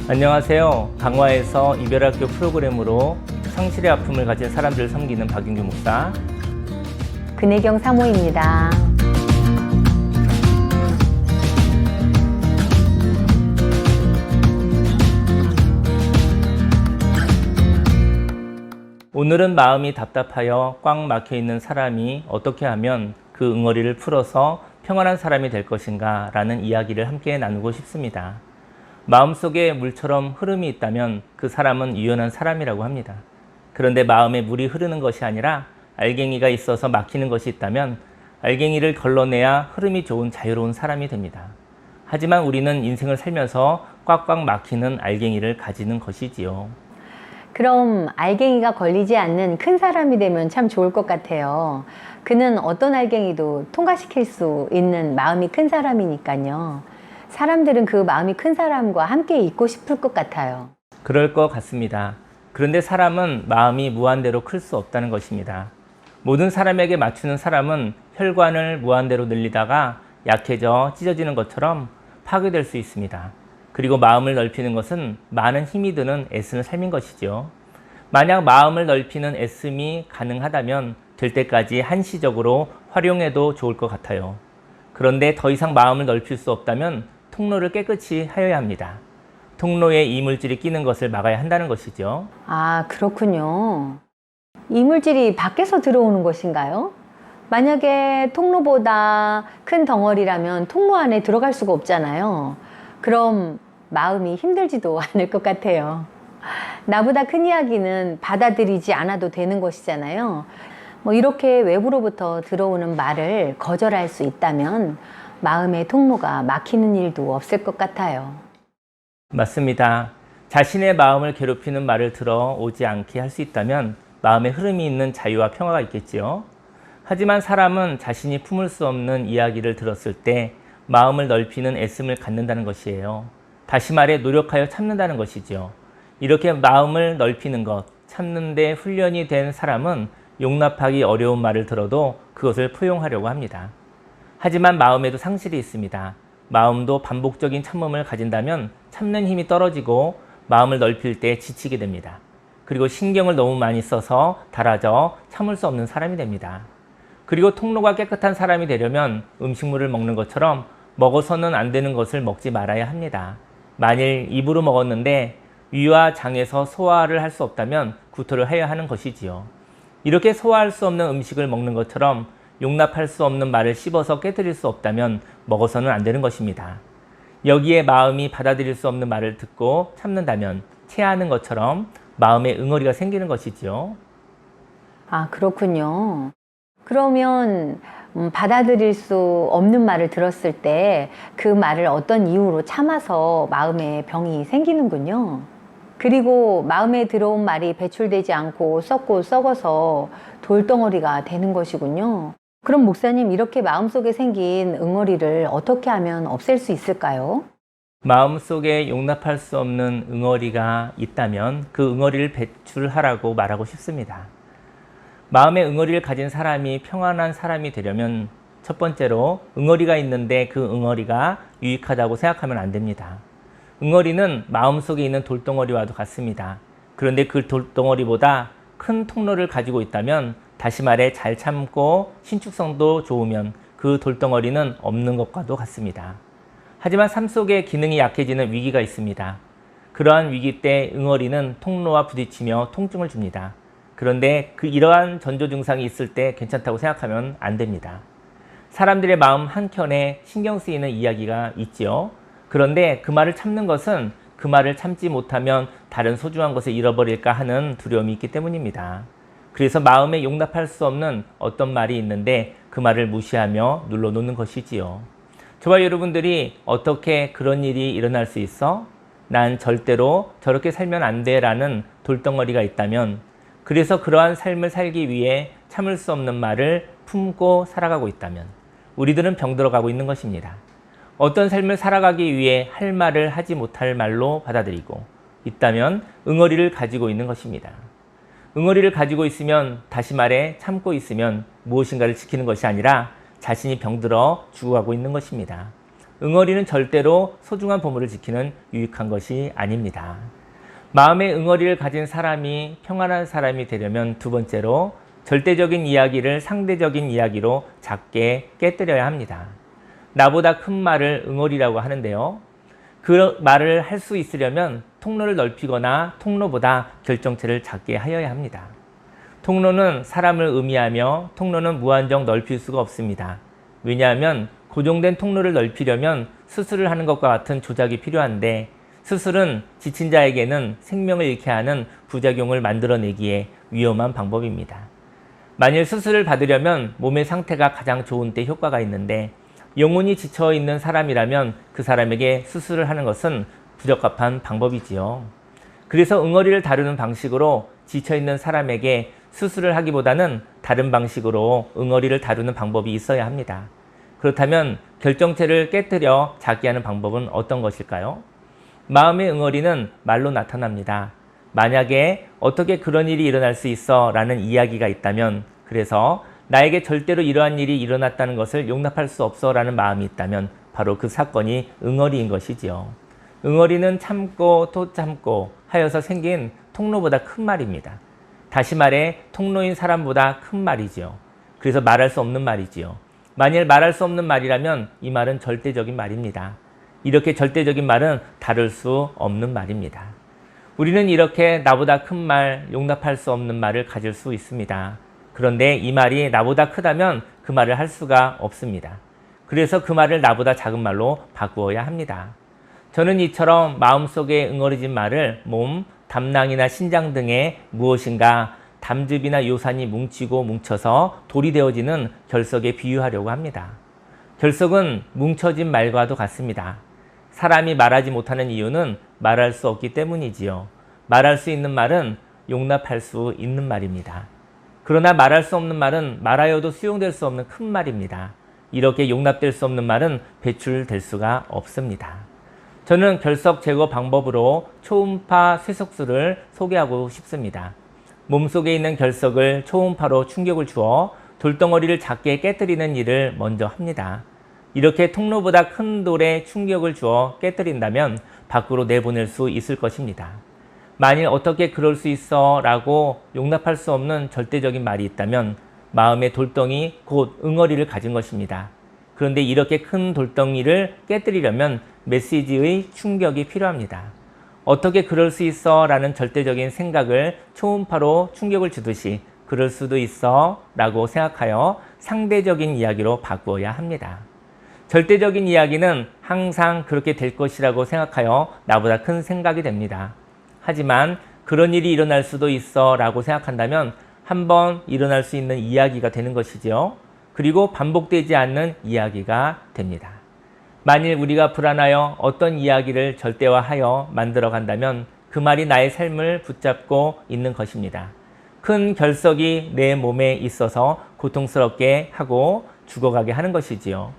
안녕하세요. 강화에서 이별학교 프로그램으로 상실의 아픔을 가진 사람들을 섬기는 박윤규 목사, 근혜경 사모입니다. 오늘은 마음이 답답하여 꽉 막혀 있는 사람이 어떻게 하면 그 응어리를 풀어서 평안한 사람이 될 것인가 라는 이야기를 함께 나누고 싶습니다. 마음속에 물처럼 흐름이 있다면 그 사람은 유연한 사람이라고 합니다. 그런데 마음에 물이 흐르는 것이 아니라 알갱이가 있어서 막히는 것이 있다면 알갱이를 걸러내야 흐름이 좋은 자유로운 사람이 됩니다. 하지만 우리는 인생을 살면서 꽉꽉 막히는 알갱이를 가지는 것이지요. 그럼 알갱이가 걸리지 않는 큰 사람이 되면 참 좋을 것 같아요. 그는 어떤 알갱이도 통과시킬 수 있는 마음이 큰 사람이니까요. 사람들은 그 마음이 큰 사람과 함께 있고 싶을 것 같아요. 그럴 것 같습니다. 그런데 사람은 마음이 무한대로 클 수 없다는 것입니다. 모든 사람에게 맞추는 사람은 혈관을 무한대로 늘리다가 약해져 찢어지는 것처럼 파괴될 수 있습니다. 그리고 마음을 넓히는 것은 많은 힘이 드는 애쓰는 삶인 것이죠. 만약 마음을 넓히는 애씀이 가능하다면 될 때까지 한시적으로 활용해도 좋을 것 같아요. 그런데 더 이상 마음을 넓힐 수 없다면 통로를 깨끗이 하여야 합니다. 통로에 이물질이 끼는 것을 막아야 한다는 것이죠. 아, 그렇군요. 이물질이 밖에서 들어오는 것인가요? 만약에 통로보다 큰 덩어리라면 통로 안에 들어갈 수가 없잖아요. 그럼 마음이 힘들지도 않을 것 같아요. 나보다 큰 이야기는 받아들이지 않아도 되는 것이잖아요. 이렇게 외부로부터 들어오는 말을 거절할 수 있다면 마음의 통로가 막히는 일도 없을 것 같아요. 맞습니다. 자신의 마음을 괴롭히는 말을 들어오지 않게 할 수 있다면 마음의 흐름이 있는 자유와 평화가 있겠지요. 하지만 사람은 자신이 품을 수 없는 이야기를 들었을 때 마음을 넓히는 애씀을 갖는다는 것이에요. 다시 말해 노력하여 참는다는 것이죠. 이렇게 마음을 넓히는 것, 참는 데 훈련이 된 사람은 용납하기 어려운 말을 들어도 그것을 포용하려고 합니다. 하지만 마음에도 상실이 있습니다. 마음도 반복적인 참음을 가진다면 참는 힘이 떨어지고 마음을 넓힐 때 지치게 됩니다. 그리고 신경을 너무 많이 써서 닳아져 참을 수 없는 사람이 됩니다. 그리고 통로가 깨끗한 사람이 되려면 음식물을 먹는 것처럼 먹어서는 안 되는 것을 먹지 말아야 합니다. 만일 입으로 먹었는데 위와 장에서 소화를 할 수 없다면 구토를 해야 하는 것이지요. 이렇게 소화할 수 없는 음식을 먹는 것처럼 용납할 수 없는 말을 씹어서 깨뜨릴 수 없다면 먹어서는 안 되는 것입니다. 여기에 마음이 받아들일 수 없는 말을 듣고 참는다면 체하는 것처럼 마음의 응어리가 생기는 것이지요. 아, 그렇군요. 그러면 받아들일 수 없는 말을 들었을 때 그 말을 어떤 이유로 참아서 마음에 병이 생기는군요. 그리고 마음에 들어온 말이 배출되지 않고 썩고 썩어서 돌덩어리가 되는 것이군요. 그럼 목사님, 이렇게 마음속에 생긴 응어리를 어떻게 하면 없앨 수 있을까요? 마음속에 용납할 수 없는 응어리가 있다면 그 응어리를 배출하라고 말하고 싶습니다. 마음의 응어리를 가진 사람이 평안한 사람이 되려면 첫 번째로 응어리가 있는데 그 응어리가 유익하다고 생각하면 안 됩니다. 응어리는 마음속에 있는 돌덩어리와도 같습니다. 그런데 그 돌덩어리보다 큰 통로를 가지고 있다면, 다시 말해 잘 참고 신축성도 좋으면 그 돌덩어리는 없는 것과도 같습니다. 하지만 삶 속에 기능이 약해지는 위기가 있습니다. 그러한 위기 때 응어리는 통로와 부딪히며 통증을 줍니다. 그런데 이러한 전조 증상이 있을 때 괜찮다고 생각하면 안 됩니다. 사람들의 마음 한켠에 신경 쓰이는 이야기가 있지요. 그런데 그 말을 참는 것은 그 말을 참지 못하면 다른 소중한 것을 잃어버릴까 하는 두려움이 있기 때문입니다. 그래서 마음에 용납할 수 없는 어떤 말이 있는데 그 말을 무시하며 눌러놓는 것이지요. 저와 여러분들이 어떻게 그런 일이 일어날 수 있어? 난 절대로 저렇게 살면 안 돼 라는 돌덩어리가 있다면, 그래서 그러한 삶을 살기 위해 참을 수 없는 말을 품고 살아가고 있다면 우리들은 병들어가고 있는 것입니다. 어떤 삶을 살아가기 위해 할 말을 하지 못할 말로 받아들이고 있다면 응어리를 가지고 있는 것입니다. 응어리를 가지고 있으면, 다시 말해 참고 있으면 무엇인가를 지키는 것이 아니라 자신이 병들어 죽어가고 있는 것입니다. 응어리는 절대로 소중한 보물을 지키는 유익한 것이 아닙니다. 마음의 응어리를 가진 사람이 평안한 사람이 되려면 두 번째로 절대적인 이야기를 상대적인 이야기로 작게 깨뜨려야 합니다. 나보다 큰 말을 응어리라고 하는데요. 그 말을 할 수 있으려면 통로를 넓히거나 통로보다 결정체를 작게 하여야 합니다. 통로는 사람을 의미하며 통로는 무한정 넓힐 수가 없습니다. 왜냐하면 고정된 통로를 넓히려면 수술을 하는 것과 같은 조작이 필요한데, 수술은 지친 자에게는 생명을 잃게 하는 부작용을 만들어내기에 위험한 방법입니다. 만일 수술을 받으려면 몸의 상태가 가장 좋은 때 효과가 있는데, 영혼이 지쳐있는 사람이라면 그 사람에게 수술을 하는 것은 부적합한 방법이지요. 그래서 응어리를 다루는 방식으로 지쳐있는 사람에게 수술을 하기보다는 다른 방식으로 응어리를 다루는 방법이 있어야 합니다. 그렇다면 결정체를 깨뜨려 작게 하는 방법은 어떤 것일까요? 마음의 응어리는 말로 나타납니다. 만약에 어떻게 그런 일이 일어날 수 있어 라는 이야기가 있다면, 그래서 나에게 절대로 이러한 일이 일어났다는 것을 용납할 수 없어 라는 마음이 있다면 바로 그 사건이 응어리인 것이지요. 응어리는 참고 또 참고 하여서 생긴 통로보다 큰 말입니다. 다시 말해 통로인 사람보다 큰 말이지요. 그래서 말할 수 없는 말이지요. 만일 말할 수 없는 말이라면 이 말은 절대적인 말입니다. 이렇게 절대적인 말은 다룰 수 없는 말입니다. 우리는 이렇게 나보다 큰 말, 용납할 수 없는 말을 가질 수 있습니다. 그런데 이 말이 나보다 크다면 그 말을 할 수가 없습니다. 그래서 그 말을 나보다 작은 말로 바꾸어야 합니다. 저는 이처럼 마음속에 응어리진 말을 몸, 담낭이나 신장 등에 무엇인가 담즙이나 요산이 뭉치고 뭉쳐서 돌이 되어지는 결석에 비유하려고 합니다. 결석은 뭉쳐진 말과도 같습니다. 사람이 말하지 못하는 이유는 말할 수 없기 때문이지요. 말할 수 있는 말은 용납할 수 있는 말입니다. 그러나 말할 수 없는 말은 말하여도 수용될 수 없는 큰 말입니다. 이렇게 용납될 수 없는 말은 배출될 수가 없습니다. 저는 결석 제거 방법으로 초음파 쇠석술을 소개하고 싶습니다. 몸속에 있는 결석을 초음파로 충격을 주어 돌덩어리를 작게 깨뜨리는 일을 먼저 합니다. 이렇게 통로보다 큰 돌에 충격을 주어 깨뜨린다면 밖으로 내보낼 수 있을 것입니다. 만일 어떻게 그럴 수 있어 라고 용납할 수 없는 절대적인 말이 있다면 마음의 돌덩이 곧 응어리를 가진 것입니다. 그런데 이렇게 큰 돌덩이를 깨뜨리려면 메시지의 충격이 필요합니다. 어떻게 그럴 수 있어 라는 절대적인 생각을 초음파로 충격을 주듯이 그럴 수도 있어 라고 생각하여 상대적인 이야기로 바꾸어야 합니다. 절대적인 이야기는 항상 그렇게 될 것이라고 생각하여 나보다 큰 생각이 됩니다. 하지만 그런 일이 일어날 수도 있어 라고 생각한다면 한번 일어날 수 있는 이야기가 되는 것이죠. 그리고 반복되지 않는 이야기가 됩니다. 만일 우리가 불안하여 어떤 이야기를 절대화하여 만들어 간다면 그 말이 나의 삶을 붙잡고 있는 것입니다. 큰 결석이 내 몸에 있어서 고통스럽게 하고 죽어가게 하는 것이지요.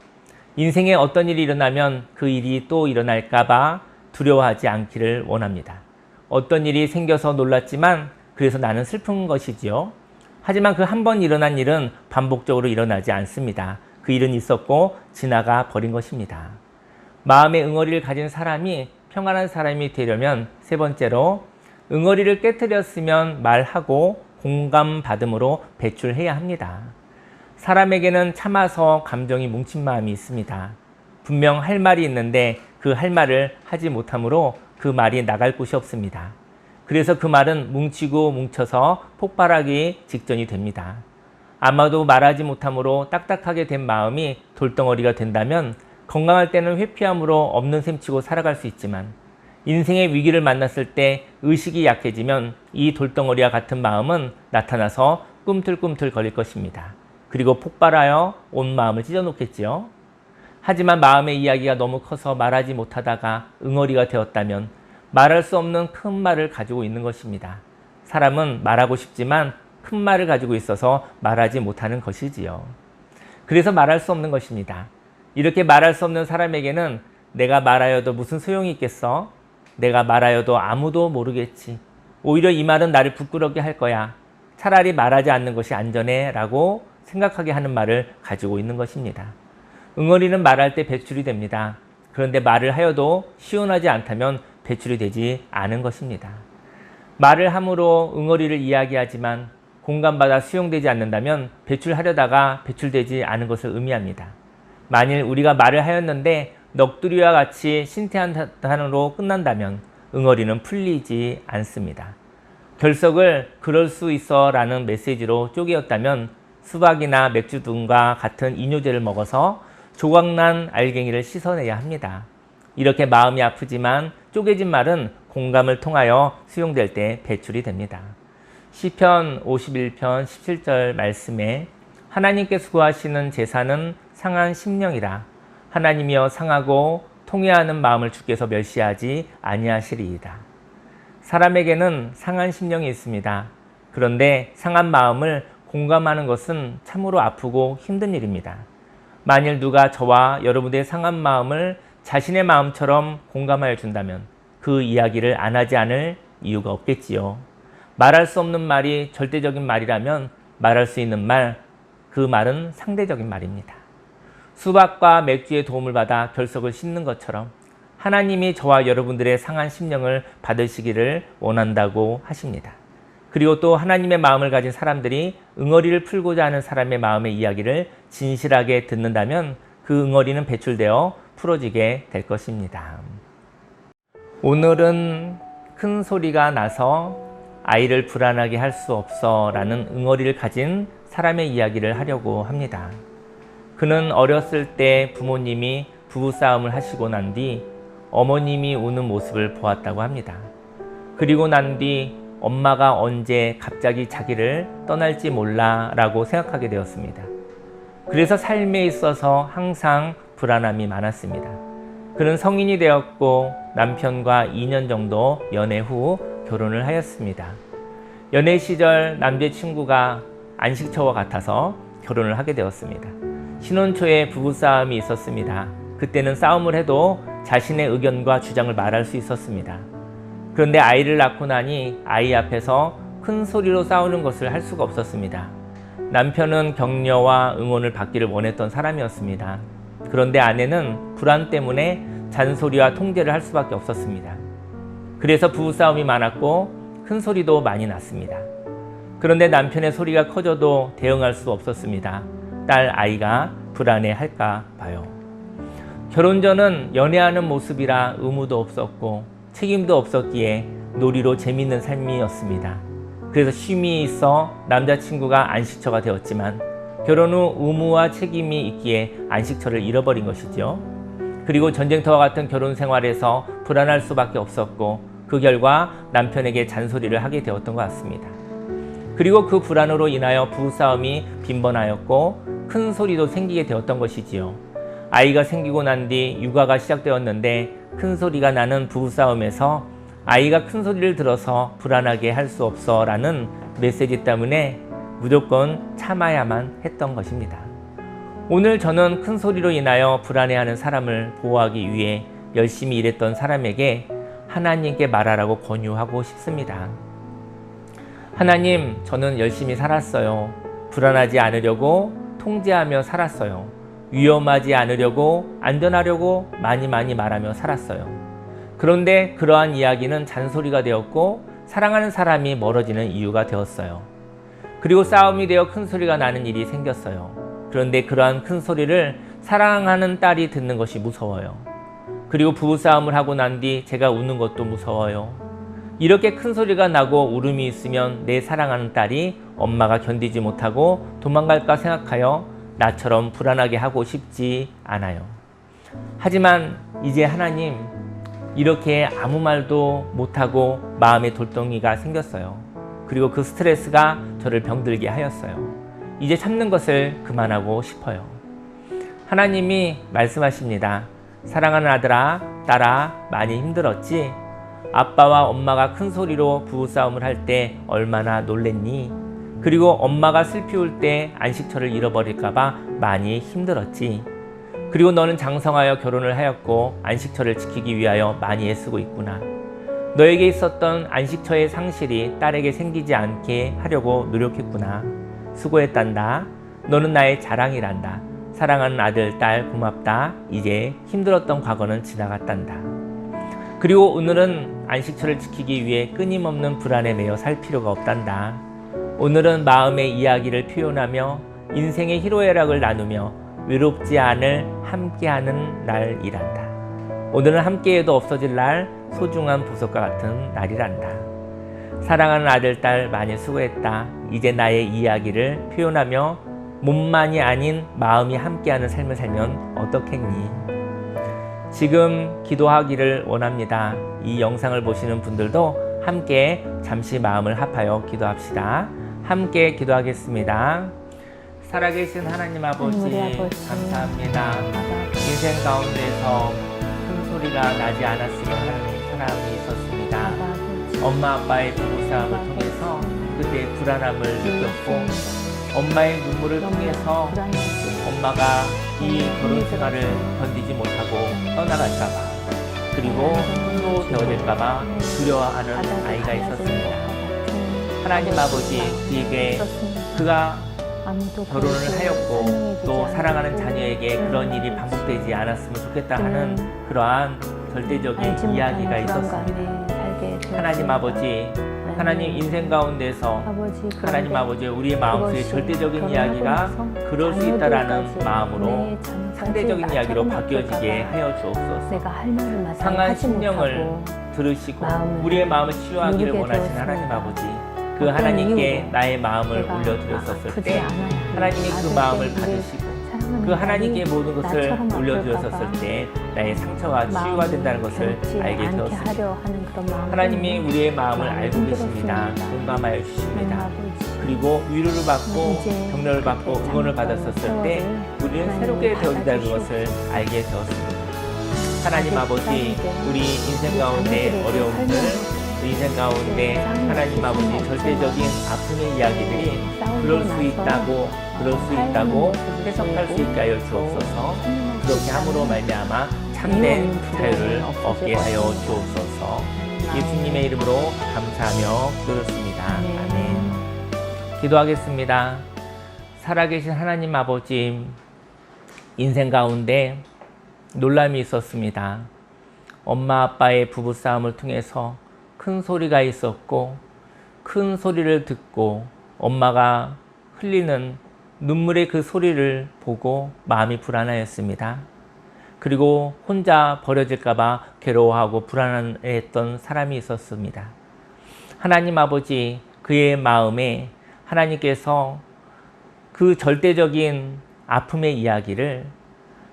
인생에 어떤 일이 일어나면 그 일이 또 일어날까봐 두려워하지 않기를 원합니다. 어떤 일이 생겨서 놀랐지만 그래서 나는 슬픈 것이지요. 하지만 그 한 번 일어난 일은 반복적으로 일어나지 않습니다. 그 일은 있었고 지나가 버린 것입니다. 마음의 응어리를 가진 사람이 평안한 사람이 되려면 세 번째로 응어리를 깨뜨렸으면 말하고 공감받음으로 배출해야 합니다. 사람에게는 참아서 감정이 뭉친 마음이 있습니다. 분명 할 말이 있는데 그 할 말을 하지 못하므로 그 말이 나갈 곳이 없습니다. 그래서 그 말은 뭉치고 뭉쳐서 폭발하기 직전이 됩니다. 아마도 말하지 못함으로 딱딱하게 된 마음이 돌덩어리가 된다면 건강할 때는 회피함으로 없는 셈치고 살아갈 수 있지만 인생의 위기를 만났을 때 의식이 약해지면 이 돌덩어리와 같은 마음은 나타나서 꿈틀꿈틀 거릴 것입니다. 그리고 폭발하여 온 마음을 찢어놓겠지요. 하지만 마음의 이야기가 너무 커서 말하지 못하다가 응어리가 되었다면 말할 수 없는 큰 말을 가지고 있는 것입니다. 사람은 말하고 싶지만 큰 말을 가지고 있어서 말하지 못하는 것이지요. 그래서 말할 수 없는 것입니다. 이렇게 말할 수 없는 사람에게는 내가 말하여도 무슨 소용이 있겠어? 내가 말하여도 아무도 모르겠지. 오히려 이 말은 나를 부끄럽게 할 거야. 차라리 말하지 않는 것이 안전해 라고 생각하게 하는 말을 가지고 있는 것입니다. 응어리는 말할 때 배출이 됩니다. 그런데 말을 하여도 시원하지 않다면 배출이 되지 않은 것입니다. 말을 함으로 응어리를 이야기하지만 공감받아 수용되지 않는다면 배출하려다가 배출되지 않은 것을 의미합니다. 만일 우리가 말을 하였는데 넋두리와 같이 신태한탄으로 끝난다면 응어리는 풀리지 않습니다. 결석을 그럴 수 있어 라는 메시지로 쪼개었다면 수박이나 맥주 등과 같은 이뇨제를 먹어서 조각난 알갱이를 씻어내야 합니다. 이렇게 마음이 아프지만 쪼개진 말은 공감을 통하여 수용될 때 배출이 됩니다. 시편 51편 17절 말씀에 하나님께 수고하시는 제사는 상한 심령이라 하나님이여 상하고 통회하는 마음을 주께서 멸시하지 아니하시리이다. 사람에게는 상한 심령이 있습니다. 그런데 상한 마음을 공감하는 것은 참으로 아프고 힘든 일입니다. 만일 누가 저와 여러분의 상한 마음을 자신의 마음처럼 공감하여 준다면 그 이야기를 안 하지 않을 이유가 없겠지요. 말할 수 없는 말이 절대적인 말이라면 말할 수 있는 말, 그 말은 상대적인 말입니다. 수박과 맥주의 도움을 받아 결석을 씻는 것처럼 하나님이 저와 여러분들의 상한 심령을 받으시기를 원한다고 하십니다. 그리고 또 하나님의 마음을 가진 사람들이 응어리를 풀고자 하는 사람의 마음의 이야기를 진실하게 듣는다면 그 응어리는 배출되어 풀어지게 될 것입니다. 오늘은 큰 소리가 나서 아이를 불안하게 할 수 없어 라는 응어리를 가진 사람의 이야기를 하려고 합니다. 그는 어렸을 때 부모님이 부부싸움을 하시고 난 뒤 어머님이 우는 모습을 보았다고 합니다. 그리고 난 뒤 엄마가 언제 갑자기 자기를 떠날지 몰라 라고 생각하게 되었습니다. 그래서 삶에 있어서 항상 불안함이 많았습니다. 그는 성인이 되었고 남편과 2년 정도 연애 후 결혼을 하였습니다. 연애 시절 남자친구가 안식처와 같아서 결혼을 하게 되었습니다. 신혼 초에 부부싸움이 있었습니다. 그때는 싸움을 해도 자신의 의견과 주장을 말할 수 있었습니다. 그런데 아이를 낳고 나니 아이 앞에서 큰 소리로 싸우는 것을 할 수가 없었습니다. 남편은 격려와 응원을 받기를 원했던 사람이었습니다. 그런데 아내는 불안 때문에 잔소리와 통제를 할 수밖에 없었습니다. 그래서 부부싸움이 많았고 큰 소리도 많이 났습니다. 그런데 남편의 소리가 커져도 대응할 수 없었습니다. 딸 아이가 불안해할까 봐요. 결혼 전은 연애하는 모습이라 의무도 없었고 책임도 없었기에 놀이로 재밌는 삶이었습니다. 그래서 쉼이 있어 남자친구가 안식처가 되었지만 결혼 후 의무와 책임이 있기에 안식처를 잃어버린 것이죠. 그리고 전쟁터와 같은 결혼 생활에서 불안할 수밖에 없었고 그 결과 남편에게 잔소리를 하게 되었던 것 같습니다. 그리고 그 불안으로 인하여 부부싸움이 빈번하였고 큰 소리도 생기게 되었던 것이지요. 아이가 생기고 난 뒤 육아가 시작되었는데 큰 소리가 나는 부부싸움에서 아이가 큰 소리를 들어서 불안하게 할 수 없어 라는 메시지 때문에 무조건 참아야만 했던 것입니다. 오늘 저는 큰 소리로 인하여 불안해하는 사람을 보호하기 위해 열심히 일했던 사람에게 하나님께 말하라고 권유하고 싶습니다. 하나님, 저는 열심히 살았어요. 불안하지 않으려고 통제하며 살았어요. 위험하지 않으려고 안전하려고 많이 말하며 살았어요. 그런데 그러한 이야기는 잔소리가 되었고 사랑하는 사람이 멀어지는 이유가 되었어요. 그리고 싸움이 되어 큰 소리가 나는 일이 생겼어요. 그런데 그러한 큰 소리를 사랑하는 딸이 듣는 것이 무서워요. 그리고 부부싸움을 하고 난 뒤 제가 우는 것도 무서워요. 이렇게 큰 소리가 나고 울음이 있으면 내 사랑하는 딸이 엄마가 견디지 못하고 도망갈까 생각하여 나처럼 불안하게 하고 싶지 않아요. 하지만 이제 하나님, 이렇게 아무 말도 못하고 마음에 돌덩이가 생겼어요. 그리고 그 스트레스가 저를 병들게 하였어요. 이제 참는 것을 그만하고 싶어요. 하나님이 말씀하십니다. 사랑하는 아들아, 딸아, 많이 힘들었지? 아빠와 엄마가 큰 소리로 부부싸움을 할 때 얼마나 놀랬니? 그리고 엄마가 슬피 울 때 안식처를 잃어버릴까봐 많이 힘들었지? 그리고 너는 장성하여 결혼을 하였고 안식처를 지키기 위하여 많이 애쓰고 있구나. 너에게 있었던 안식처의 상실이 딸에게 생기지 않게 하려고 노력했구나. 수고했단다. 너는 나의 자랑이란다. 사랑하는 아들, 딸 고맙다. 이제 힘들었던 과거는 지나갔단다. 그리고 오늘은 안식처를 지키기 위해 끊임없는 불안에 매여 살 필요가 없단다. 오늘은 마음의 이야기를 표현하며 인생의 희로애락을 나누며 외롭지 않을 함께하는 날이란다. 오늘은 함께해도 없어질 날, 소중한 보석과 같은 날이란다. 사랑하는 아들, 딸 많이 수고했다. 이제 나의 이야기를 표현하며 몸만이 아닌 마음이 함께하는 삶을 살면 어떻겠니? 지금 기도하기를 원합니다. 이 영상을 보시는 분들도 함께 잠시 마음을 합하여 기도합시다. 함께 기도하겠습니다. 살아계신 하나님 아버지, 감사합니다. 인생 가운데서 큰 소리가 나지 않았으면 하는 사람이 있었습니다. 엄마 아빠의 부부싸움을 통해서 그때 불안함을 느꼈고 엄마의 눈물을 통해서 엄마가 이 결혼 생활을 견디지 못하고 떠나갈까봐 그리고 홀로 되어질까봐 두려워하는 아이가 있었습니다. 하나님 아버지, 그에게 그가 결혼을 하였고 또 사랑하는 자녀에게 그런 일이 반복되지 않았으면 좋겠다 하는 그러한 절대적인 이야기가 있었습니다. 하나님 아버지, 하나님 인생 가운데서 하나님 아버지, 우리의 마음속에 절대적인 이야기가 그럴 수 있다라는 마음으로 상대적인 이야기로 바뀌어지게 하여 주옵소서. 상한 심령을 들으시고 우리의 마음을 치유하기를 원하시는 하나님 아버지, 그 하나님께 나의 마음을 올려드렸었을 때 하나님이 그 마음을 받으시고 그 하나님께 모든 것을 올려드렸었을 때 나의 상처가 치유가 된다는 것을 알게 되었습니다. 하나님이 우리의 마음을 알고 계십니다. 공감하여 주십니다. 그리고 위로를 받고 격려를 받고 응원을 받았었을 때 우리는 새롭게 되어진다는 것을 알게 되었습니다. 하나님 아버지, 우리 인생 가운데 어려움들, 인생 가운데 하나님 아버지 절대적인 아픔의 이야기들이 그럴 수 있다고 해석할 수 있게 하여 주옵소서. 그렇게 함으로 말미암아 참된 자유를 얻게 하여 주옵소서. 예수님의 이름으로 감사하며 기도드렸습니다. 아멘. 기도하겠습니다. 살아계신 하나님 아버지, 인생 가운데 놀람이 있었습니다. 엄마 아빠의 부부싸움을 통해서 큰 소리가 있었고 큰 소리를 듣고 엄마가 흘리는 눈물의 그 소리를 보고 마음이 불안하였습니다. 그리고 혼자 버려질까봐 괴로워하고 불안했던 사람이 있었습니다. 하나님 아버지, 그의 마음에 하나님께서 그 절대적인 아픔의 이야기를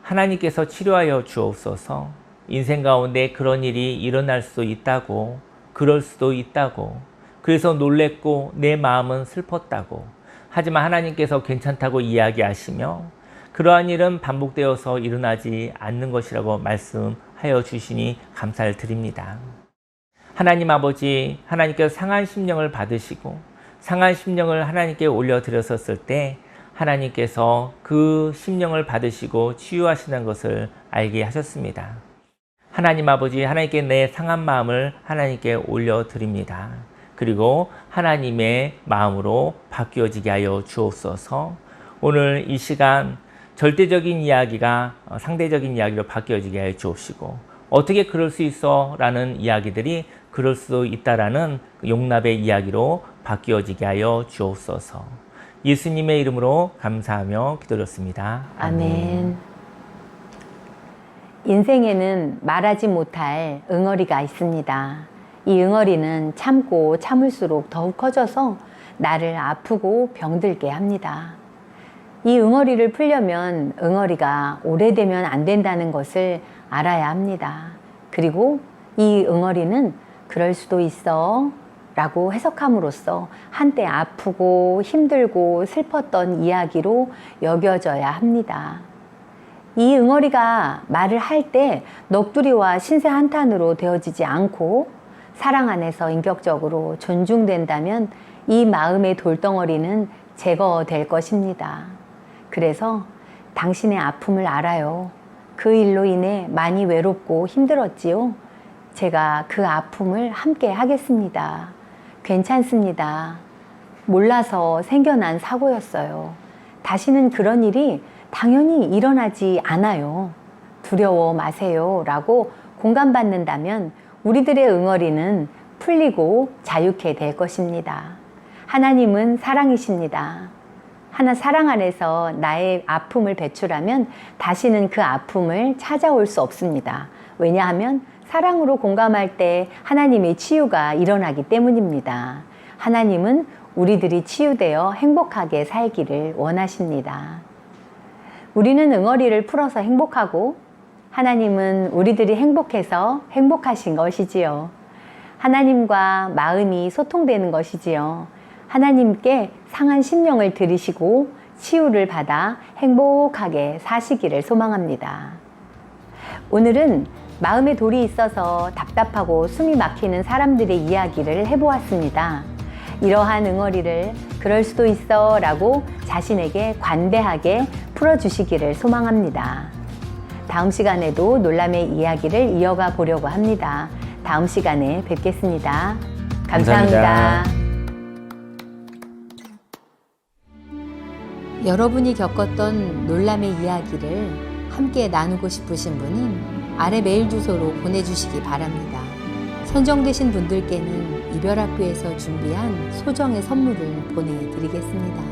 하나님께서 치료하여 주옵소서. 인생 가운데 그런 일이 일어날 수도 있다고, 그럴 수도 있다고, 그래서 놀랬고 내 마음은 슬펐다고, 하지만 하나님께서 괜찮다고 이야기하시며 그러한 일은 반복되어서 일어나지 않는 것이라고 말씀하여 주시니 감사를 드립니다. 하나님 아버지, 하나님께서 상한 심령을 받으시고 상한 심령을 하나님께 올려드렸었을 때 하나님께서 그 심령을 받으시고 치유하시는 것을 알게 하셨습니다. 하나님 아버지, 하나님께 내 상한 마음을 하나님께 올려드립니다. 그리고 하나님의 마음으로 바뀌어지게 하여 주옵소서. 오늘 이 시간 절대적인 이야기가 상대적인 이야기로 바뀌어지게 하여 주옵시고, 어떻게 그럴 수 있어? 라는 이야기들이 그럴 수도 있다라는 용납의 이야기로 바뀌어지게 하여 주옵소서. 예수님의 이름으로 감사하며 기도드렸습니다. 아멘. 인생에는 말하지 못할 응어리가 있습니다. 이 응어리는 참고 참을수록 더욱 커져서 나를 아프고 병들게 합니다. 이 응어리를 풀려면 응어리가 오래되면 안 된다는 것을 알아야 합니다. 그리고 이 응어리는 그럴 수도 있어 라고 해석함으로써 한때 아프고 힘들고 슬펐던 이야기로 여겨져야 합니다. 이 응어리가 말을 할 때 넋두리와 신세 한탄으로 되어지지 않고 사랑 안에서 인격적으로 존중된다면 이 마음의 돌덩어리는 제거될 것입니다. 그래서 당신의 아픔을 알아요. 그 일로 인해 많이 외롭고 힘들었지요. 제가 그 아픔을 함께 하겠습니다. 괜찮습니다. 몰라서 생겨난 사고였어요. 다시는 그런 일이 당연히 일어나지 않아요. 두려워 마세요. 라고 공감받는다면 우리들의 응어리는 풀리고 자유케 될 것입니다. 하나님은 사랑이십니다. 하나 사랑 안에서 나의 아픔을 배출하면 다시는 그 아픔을 찾아올 수 없습니다. 왜냐하면 사랑으로 공감할 때 하나님의 치유가 일어나기 때문입니다. 하나님은 우리들이 치유되어 행복하게 살기를 원하십니다. 우리는 응어리를 풀어서 행복하고 하나님은 우리들이 행복해서 행복하신 것이지요. 하나님과 마음이 소통되는 것이지요. 하나님께 상한 심령을 들이시고 치유를 받아 행복하게 사시기를 소망합니다. 오늘은 마음에 돌이 있어서 답답하고 숨이 막히는 사람들의 이야기를 해보았습니다. 이러한 응어리를 그럴 수도 있어 라고 자신에게 관대하게 풀어주시기를 소망합니다. 다음 시간에도 놀람의 이야기를 이어가 보려고 합니다. 다음 시간에 뵙겠습니다. 감사합니다. 여러분이 겪었던 놀람의 이야기를 함께 나누고 싶으신 분은 아래 메일 주소로 보내주시기 바랍니다. 선정되신 분들께는 이별학교에서 준비한 소정의 선물을 보내드리겠습니다.